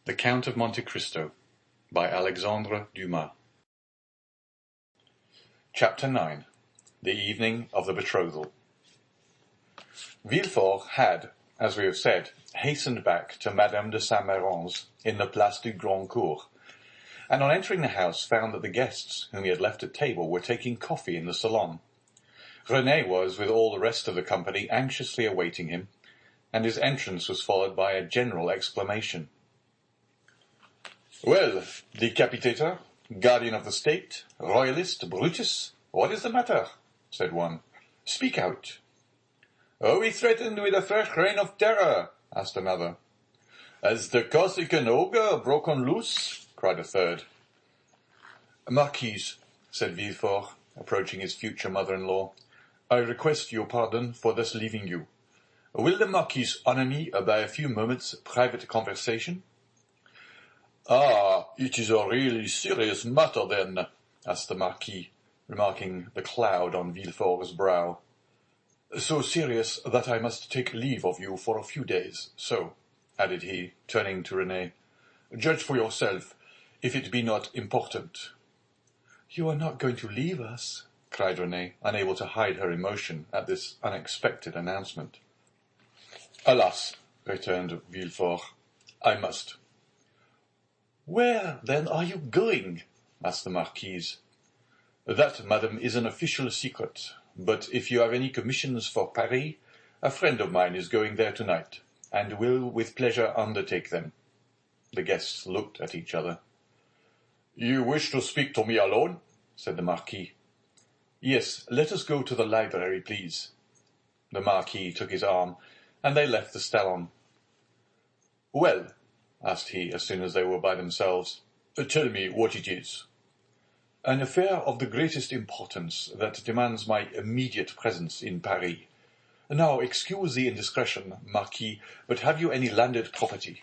The Count of Monte Cristo by Alexandre Dumas. Chapter 9. The Evening of the Betrothal. Villefort had, as we have said, hastened back to Madame de Saint-Méran's in the Place du Grand Cour, and on entering the house found that the guests whom he had left at table were taking coffee in the salon. René was, with all the rest of the company, anxiously awaiting him, and his entrance was followed by a general exclamation. "Well, decapitator, guardian of the state, royalist, Brutus, what is the matter?" said one. "Speak out." "Are we threatened with a fresh reign of terror?" asked another. "Has the Corsican ogre broken loose?" cried a third. "Marquise," said Villefort, approaching his future mother-in-law, "I request your pardon for thus leaving you. Will the Marquise honour me by a few moments' private conversation?" "Ah, it is a really serious matter, then?" asked the Marquis, remarking the cloud on Villefort's brow. "So serious that I must take leave of you for a few days. So," added he, turning to René, "judge for yourself, if it be not important." "You are not going to leave us?" cried René, unable to hide her emotion at this unexpected announcement. "Alas," returned Villefort, "I must." "Where, then, are you going?" asked the Marquise. "That, madam, is an official secret, but if you have any commissions for Paris, a friend of mine is going there tonight, and will with pleasure undertake them." The guests looked at each other. "You wish to speak to me alone?" said the Marquis. "Yes, let us go to the library, please." The Marquis took his arm, and they left the salon. "Well," asked he, as soon as they were by themselves, "tell me what it is." "An affair of the greatest importance that demands my immediate presence in Paris. Now, excuse the indiscretion, Marquis, but have you any landed property?"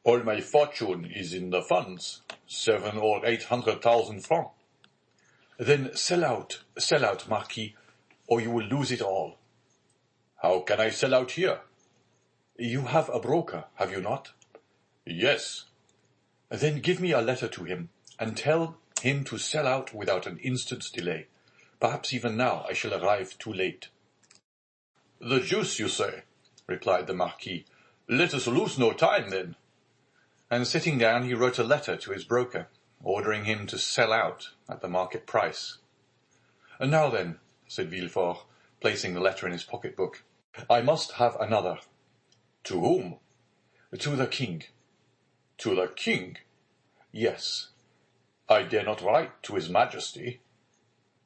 "All my fortune is in the funds, 700,000 or 800,000 francs." "Then sell out, Marquis, or you will lose it all." "How can I sell out here?" "You have a broker, have you not?" "Yes." "Then give me a letter to him, and tell him to sell out without an instant's delay. Perhaps even now I shall arrive too late." "The deuce you say," replied the Marquis. "Let us lose no time, then." And sitting down, he wrote a letter to his broker, ordering him to sell out at the market price. "Now then," said Villefort, placing the letter in his pocket-book, "I must have another." "To whom?" "To the king." "To the king?" "Yes." "I dare not write to his Majesty."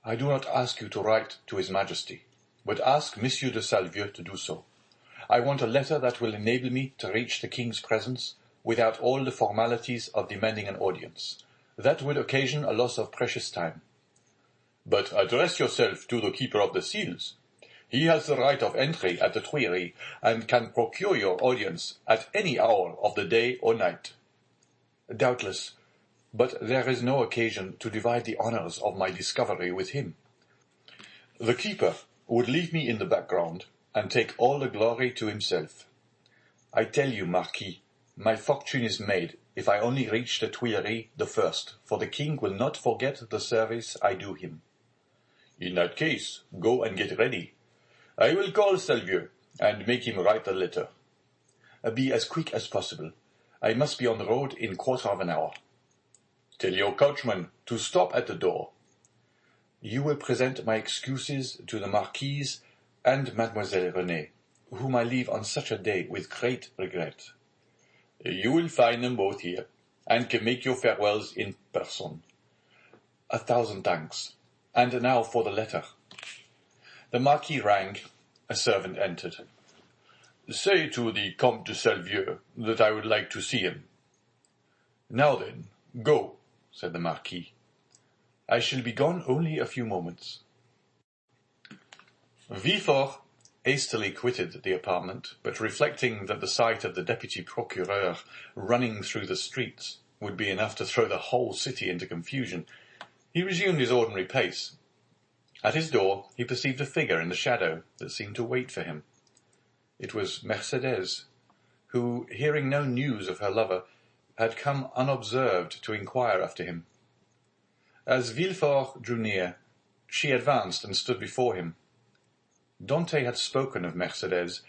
"I do not ask you to write to his Majesty, but ask Monsieur de Salvieux to do so. I want a letter that will enable me to reach the king's presence without all the formalities of demanding an audience. That would occasion a loss of precious time." "But address yourself to the keeper of the seals. He has the right of entry at the Tuileries, and can procure your audience at any hour of the day or night." "Doubtless, but there is no occasion to divide the honors of my discovery with him." "The keeper would leave me in the background, and take all the glory to himself. I tell you, Marquis, my fortune is made if I only reach the Tuileries the first, for the king will not forget the service I do him." "In that case, go and get ready. I will call Salvieux, and make him write a letter." "Be as quick as possible. I must be on the road in quarter of an hour." "Tell your coachman to stop at the door." "You will present my excuses to the Marquise and Mademoiselle René, whom I leave on such a day with great regret." "You will find them both here, and can make your farewells in person." "A thousand thanks. And now for the letter." The Marquis rang. A servant entered. "Say to the Comte de Salvieux that I would like to see him." "Now then, go," said the Marquis. "I shall be gone only a few moments." Villefort hastily quitted the apartment, but reflecting that the sight of the deputy procureur running through the streets would be enough to throw the whole city into confusion, he resumed his ordinary pace. At his door he perceived a figure in the shadow that seemed to wait for him. It was Mercédès. who, hearing no news of her lover, had come unobserved to inquire after him. As Villefort drew near, she advanced and stood before him. Dante had spoken of Mercédès,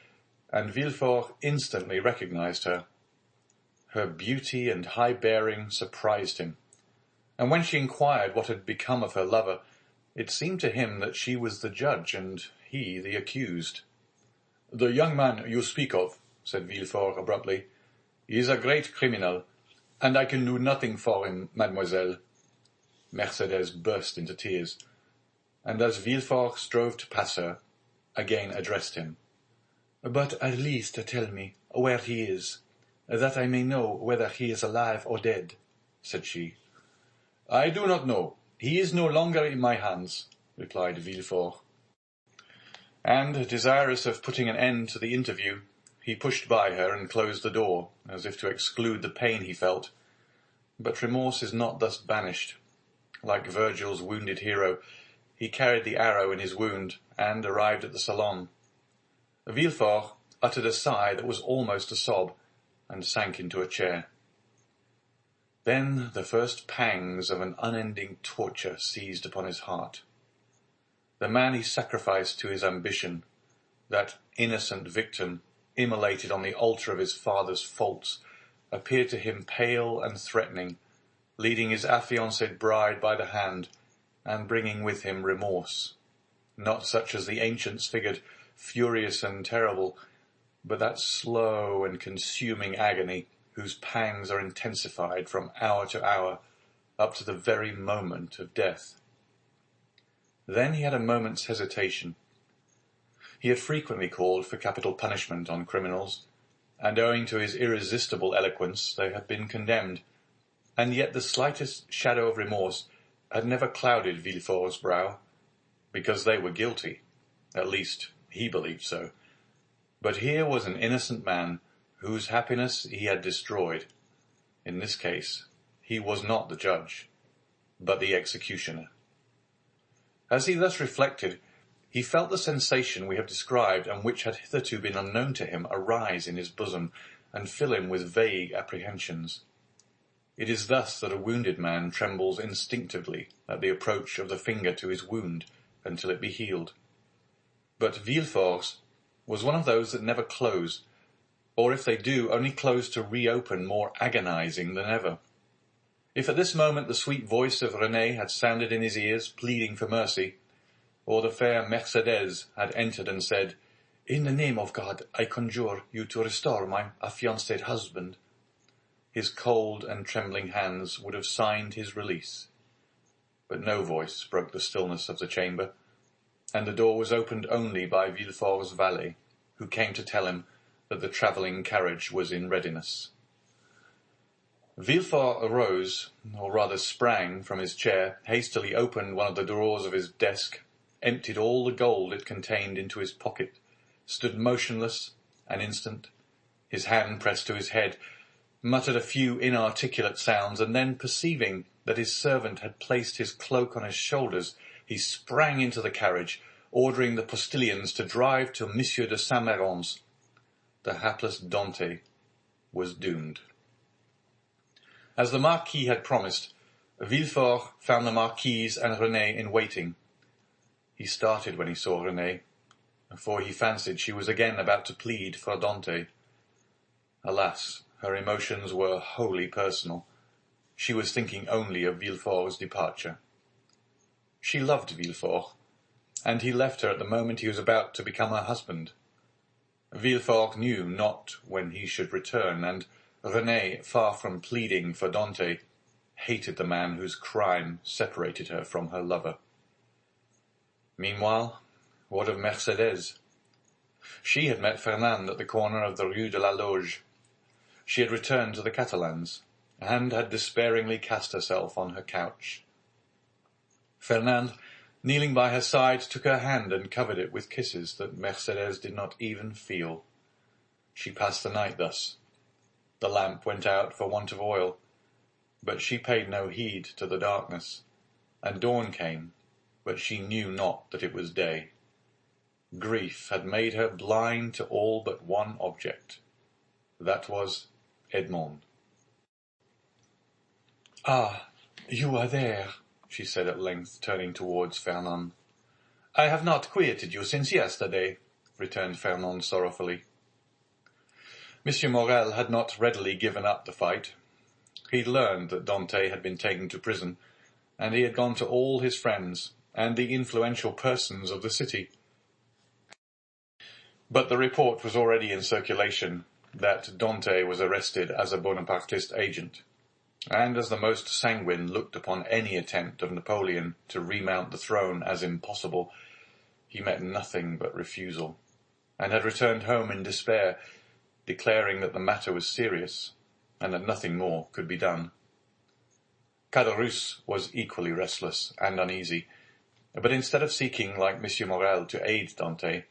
and Villefort instantly recognized her. Her beauty and high bearing surprised him, and when she inquired what had become of her lover, it seemed to him that she was the judge and he the accused. "The young man you speak of," said Villefort abruptly, "is a great criminal, and I can do nothing for him, mademoiselle." Mercédès burst into tears, and as Villefort strove to pass her, again addressed him. "But at least tell me where he is, that I may know whether he is alive or dead," said she. "I do not know. He is no longer in my hands," replied Villefort. And, desirous of putting an end to the interview, he pushed by her and closed the door, as if to exclude the pain he felt. But remorse is not thus banished. Like Virgil's wounded hero, he carried the arrow in his wound, and arrived at the salon. Villefort uttered a sigh that was almost a sob, and sank into a chair. Then the first pangs of an unending torture seized upon his heart. The man he sacrificed to his ambition, that innocent victim immolated on the altar of his father's faults, appeared to him pale and threatening, leading his affianced bride by the hand, and bringing with him remorse, not such as the ancients figured, furious and terrible, but that slow and consuming agony whose pangs are intensified from hour to hour, up to the very moment of death. Then he had a moment's hesitation. He had frequently called for capital punishment on criminals, and owing to his irresistible eloquence they had been condemned, and yet the slightest shadow of remorse had never clouded Villefort's brow, because they were guilty. At least, he believed so. But here was an innocent man whose happiness he had destroyed. In this case, he was not the judge, but the executioner. As he thus reflected, he felt the sensation we have described, and which had hitherto been unknown to him, arise in his bosom, and fill him with vague apprehensions. It is thus that a wounded man trembles instinctively at the approach of the finger to his wound until it be healed. But Villefort's was one of those that never close, or if they do, only close to reopen more agonizing than ever. If at this moment the sweet voice of Renée had sounded in his ears, pleading for mercy, or the fair Mercédès had entered and said, "In the name of God, I conjure you to restore my affianced husband," his cold and trembling hands would have signed his release. But no voice broke the stillness of the chamber, and the door was opened only by Villefort's valet, who came to tell him that the travelling carriage was in readiness. Villefort arose, or rather sprang, from his chair, hastily opened one of the drawers of his desk, emptied all the gold it contained into his pocket, stood motionless an instant, his hand pressed to his head, muttered a few inarticulate sounds, and then, perceiving that his servant had placed his cloak on his shoulders, he sprang into the carriage, ordering the postilions to drive to Monsieur de Saint-Méran's. The hapless Dante was doomed. As the Marquis had promised, Villefort found the Marquise and Renée in waiting. He started when he saw Renée, for he fancied she was again about to plead for Dante. Alas, her emotions were wholly personal. She was thinking only of Villefort's departure. She loved Villefort, and he left her at the moment he was about to become her husband. Villefort knew not when he should return, and Renée, far from pleading for Dante, hated the man whose crime separated her from her lover. Meanwhile, what of Mercédès? She had met Fernand at the corner of the Rue de la Loge. She had returned to the Catalans, and had despairingly cast herself on her couch. Fernand, kneeling by her side, took her hand and covered it with kisses that Mercédès did not even feel. She passed the night thus. The lamp went out for want of oil, but she paid no heed to the darkness, and dawn came, but she knew not that it was day. Grief had made her blind to all but one object. That was Edmond. "Ah, you are there," she said at length, turning towards Fernand. "I have not quitted you since yesterday," returned Fernand sorrowfully. Monsieur Morel had not readily given up the fight. He learned that Dante had been taken to prison, and he had gone to all his friends and the influential persons of the city. But the report was already in circulation that Dante was arrested as a Bonapartist agent, and as the most sanguine looked upon any attempt of Napoleon to remount the throne as impossible, he met nothing but refusal, and had returned home in despair, declaring that the matter was serious, and that nothing more could be done. Caderousse was equally restless and uneasy, but instead of seeking, like Monsieur Morel, to aid Dante,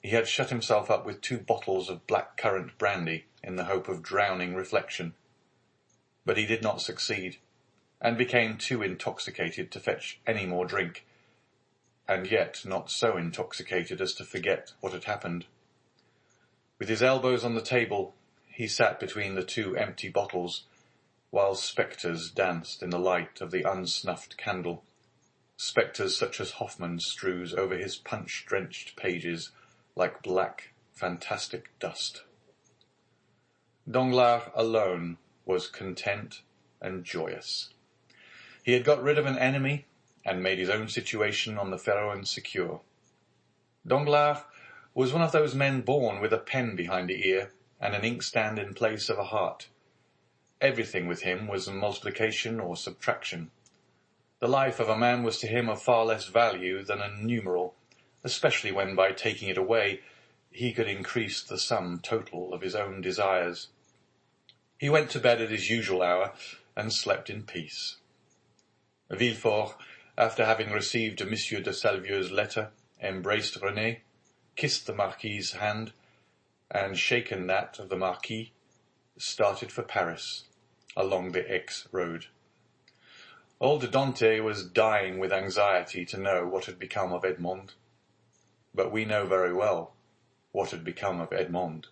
he had shut himself up with 2 bottles of black-currant brandy in the hope of drowning reflection. But he did not succeed, and became too intoxicated to fetch any more drink, and yet not so intoxicated as to forget what had happened. With his elbows on the table, he sat between the 2 empty bottles, while spectres danced in the light of the unsnuffed candle, spectres such as Hoffmann strews over his punch-drenched pages like black, fantastic dust. Danglars alone was content and joyous. He had got rid of an enemy and made his own situation on the Pharaon secure. Danglars was one of those men born with a pen behind the ear and an inkstand in place of a heart. Everything with him was multiplication or subtraction. The life of a man was to him of far less value than a numeral, especially when by taking it away he could increase the sum total of his own desires. He went to bed at his usual hour and slept in peace. Villefort, after having received Monsieur de Salvieux's letter, embraced Renée, kissed the Marquis's hand, and shaken that of the Marquis, started for Paris, along the Aix road. Old Dante was dying with anxiety to know what had become of Edmond. But we know very well what had become of Edmond.